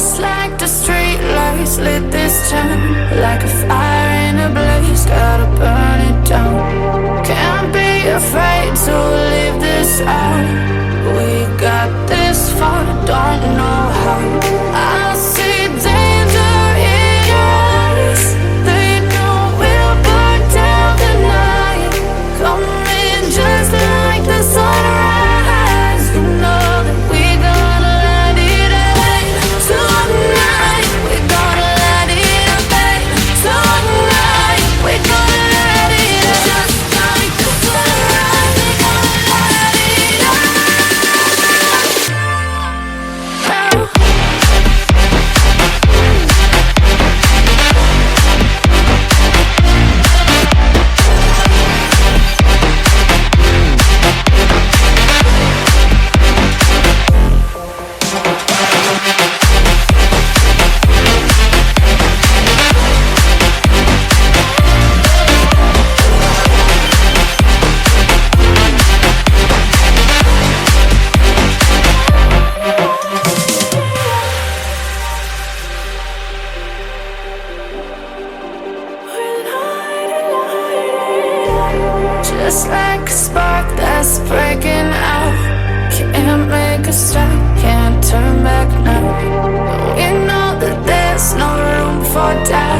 Just like the street lights lit this town, like a fire in a blaze, gotta burn it down. Can't be afraid to leave this out. We got this far, don't know how. I see danger in your eyes. They know we'll burn down the night. Coming just like the sunrise. You know that we gonna let it out. Tonight we gonna let it out. Tonight we gonna let it out. Just like the sunrise, we gonna let it out. Just like a spark that's breaking out. Can't make a stop, can't turn back now. We know that there's no room for doubt.